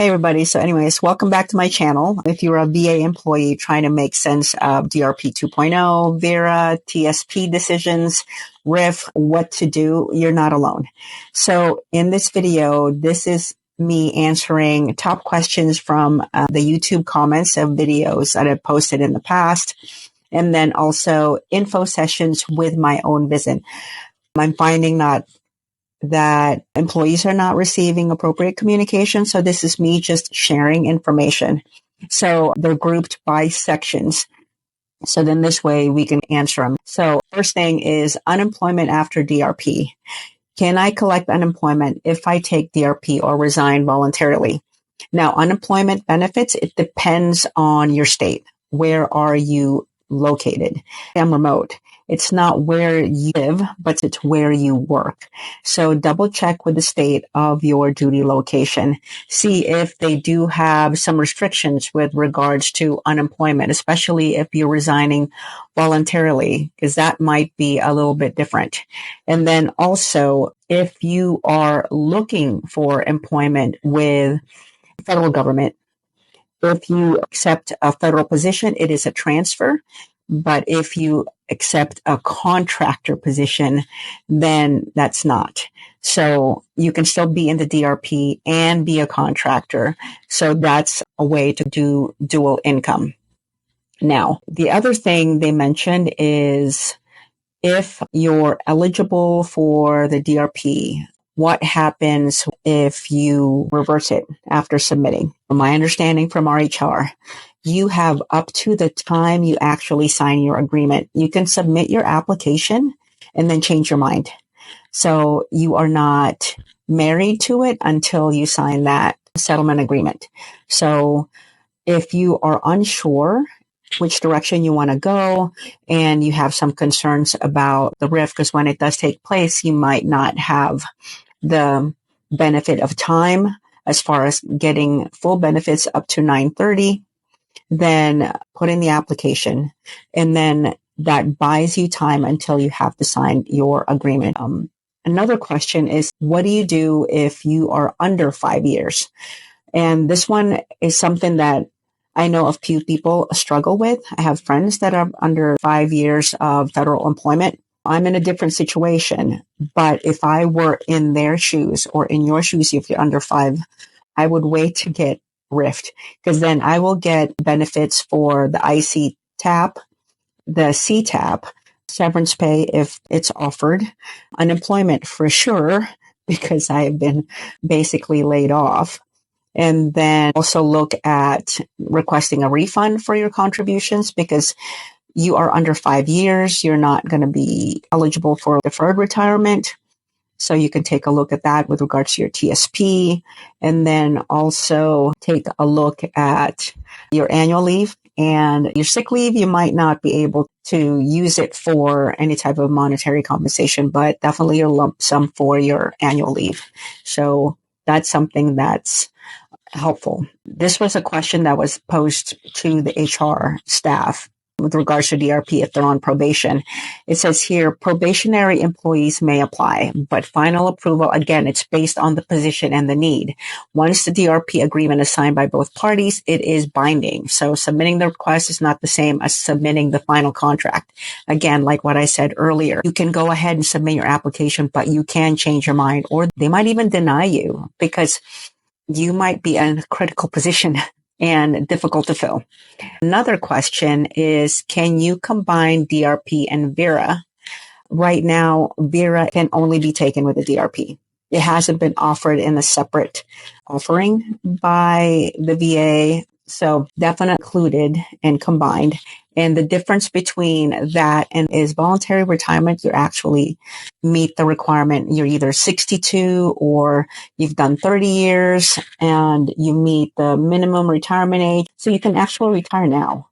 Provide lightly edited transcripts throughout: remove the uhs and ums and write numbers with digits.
Hey everybody. So anyways, welcome back to my channel. If you're a VA employee trying to make sense of DRP 2.0, VERA, TSP decisions, RIF, what to do, you're not alone. So in this video, this is me answering top questions from the YouTube comments of videos that I've posted in the past, and then also info sessions with my own visit. I'm finding that employees are not receiving appropriate communication. So this is me just sharing information. So they're grouped by sections. So then this way we can answer them. So first thing is unemployment after DRP. Can I collect unemployment if I take DRP or resign voluntarily? Now, unemployment benefits, it depends on your state. Where are you located? I'm remote. It's not where you live, but it's where you work. So double check with the state of your duty location. See if they do have some restrictions with regards to unemployment, especially if you're resigning voluntarily, because that might be a little bit different. And then also, if you are looking for employment with federal government, if you accept a federal position, it is a transfer. But if you accept a contractor position, then that's not. So you can still be in the DRP and be a contractor. So that's a way to do dual income. Now, the other thing they mentioned is if you're eligible for the DRP, what happens if you reverse it after submitting? From my understanding from RHR, you have up to the time you actually sign your agreement. You can submit your application and then change your mind. So you are not married to it until you sign that settlement agreement. So if you are unsure which direction you want to go and you have some concerns about the RIF, because when it does take place, you might not have the benefit of time as far as getting full benefits up to 930, then put in the application, and then that buys you time until you have to sign your agreement. Another question is, what do you do if you are under 5 years? And this one is something that I know a few people struggle with. I have friends that are under 5 years of federal employment. I'm in a different situation, but if I were in their shoes or in your shoes, if you're under 5, I would wait to get RIF'd, because then I will get benefits for the IC TAP, the CTAP, severance pay if it's offered, unemployment for sure, because I have been basically laid off. And then also look at requesting a refund for your contributions, because you are under 5 years. You're not going to be eligible for deferred retirement. So you can take a look at that with regards to your TSP, and then also take a look at your annual leave and your sick leave. You might not be able to use it for any type of monetary compensation, but definitely your lump sum for your annual leave. So that's something that's helpful. This was a question that was posed to the HR staff with regards to DRP if they're on probation. It says here, probationary employees may apply, but final approval, again, it's based on the position and the need. Once the DRP agreement is signed by both parties, it is binding. So submitting the request is not the same as submitting the final contract. Again, like what I said earlier, you can go ahead and submit your application, but you can change your mind, or they might even deny you because you might be in a critical position and difficult to fill. Another question is, can you combine DRP and VERA? Right now, VERA can only be taken with a DRP. It hasn't been offered in a separate offering by the VA. So definitely included and combined. And the difference between that and is voluntary retirement, you actually meet the requirement. You're either 62 or you've done 30 years and you meet the minimum retirement age. So you can actually retire now.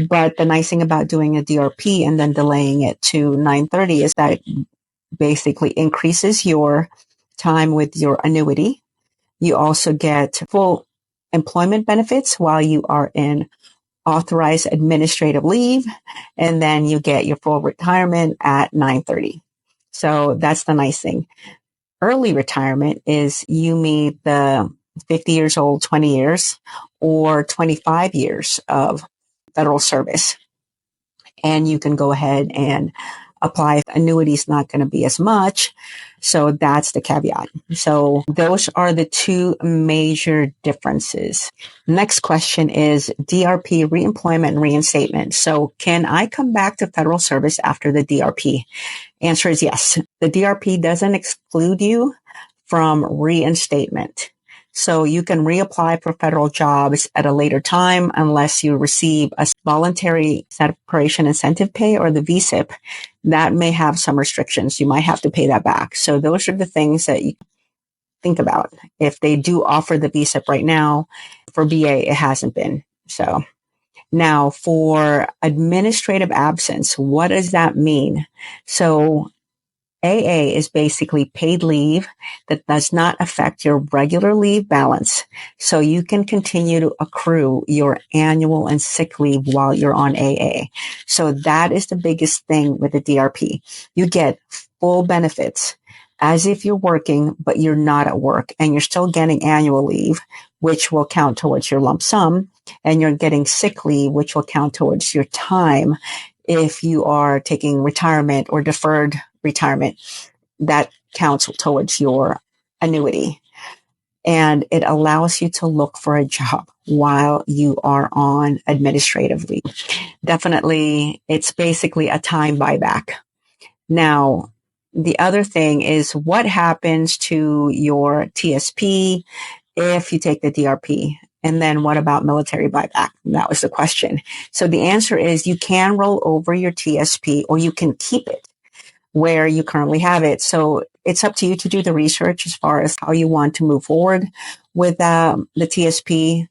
But the nice thing about doing a DRP and then delaying it to 930 is that it basically increases your time with your annuity. You also get full employment benefits while you are in authorized administrative leave, and then you get your full retirement at 930. So that's the nice thing. Early retirement is you meet the 50 years old, 20 years, or 25 years of federal service. And you can go ahead and apply. Annuity is not going to be as much. So that's the caveat. So those are the two major differences. Next question is DRP reemployment and reinstatement. So can I come back to federal service after the DRP? Answer is yes. The DRP doesn't exclude you from reinstatement. So you can reapply for federal jobs at a later time unless you receive a voluntary separation incentive pay or the VSIP. That may have some restrictions. You might have to pay that back. So those are the things that you think about. If they do offer the VSIP right now, for VA, it hasn't been. So now for administrative absence, what does that mean? So AA is basically paid leave that does not affect your regular leave balance. So you can continue to accrue your annual and sick leave while you're on AA. So that is the biggest thing with the DRP. You get full benefits as if you're working, but you're not at work and you're still getting annual leave, which will count towards your lump sum, and you're getting sick leave, which will count towards your time if you are taking retirement or deferred retirement. That counts towards your annuity. And it allows you to look for a job while you are on administrative leave. Definitely, it's basically a time buyback. Now, the other thing is what happens to your TSP if you take the DRP? And then what about military buyback? That was the question. So the answer is you can roll over your TSP or you can keep it where you currently have it. So it's up to you to do the research as far as how you want to move forward with the TSP.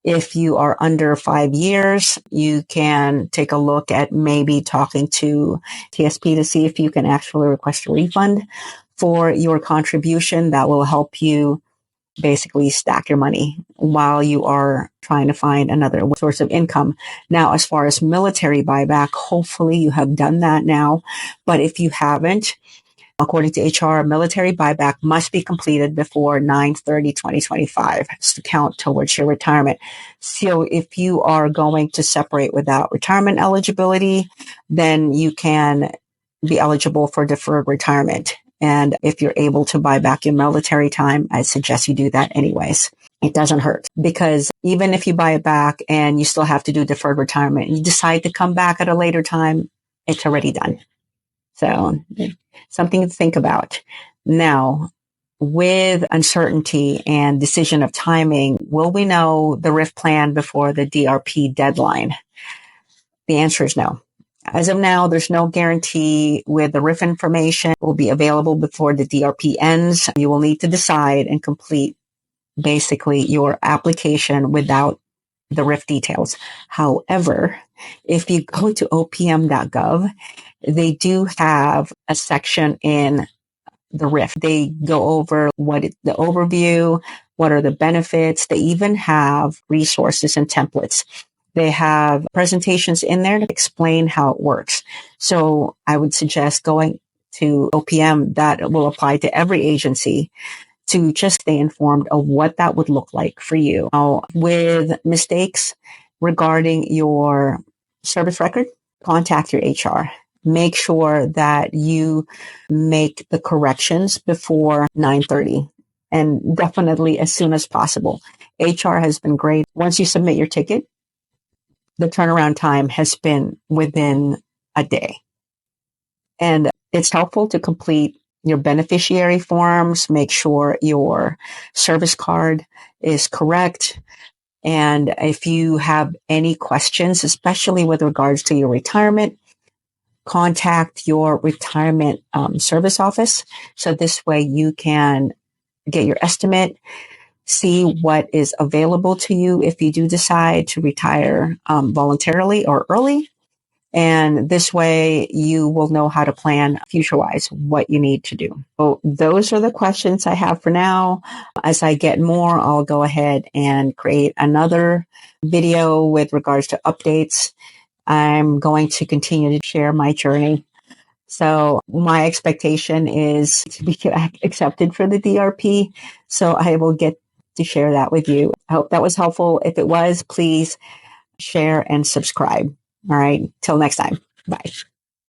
If you are under 5 years, you can take a look at maybe talking to TSP to see if you can actually request a refund for your contribution. That will help you basically stack your money while you are trying to find another source of income. Now, as far as military buyback, hopefully you have done that now. But if you haven't, according to HR, military buyback must be completed before 9/30/2025 to count towards your retirement. So if you are going to separate without retirement eligibility, then you can be eligible for deferred retirement. And if you're able to buy back your military time, I suggest you do that anyways. It doesn't hurt because even if you buy it back and you still have to do deferred retirement, you decide to come back at a later time, it's already done. So something to think about. Now, with uncertainty and decision of timing, will we know the RIF plan before the DRP deadline? The answer is no. As of now, there's no guarantee with the RIF information will be available before the DRP ends. You will need to decide and complete basically your application without the RIF details. However, if you go to opm.gov, they do have a section in the RIF. They go over the overview, what are the benefits. They even have resources and templates. They have presentations in there to explain how it works. So I would suggest going to OPM. That will apply to every agency to just stay informed of what that would look like for you. Now, with mistakes regarding your service record, contact your HR. Make sure that you make the corrections before 9:30 and definitely as soon as possible. HR has been great. Once you submit your ticket, the turnaround time has been within a day. And it's helpful to complete your beneficiary forms, make sure your service card is correct. And if you have any questions, especially with regards to your retirement, contact your retirement service office. So this way you can get your estimate, see what is available to you if you do decide to retire voluntarily or early. And this way you will know how to plan future-wise what you need to do. So those are the questions I have for now. As I get more, I'll go ahead and create another video with regards to updates. I'm going to continue to share my journey. So my expectation is to be accepted for the DRP. So I will get to share that with you. I hope that was helpful. If it was, please share and subscribe. All right. Till next time. Bye.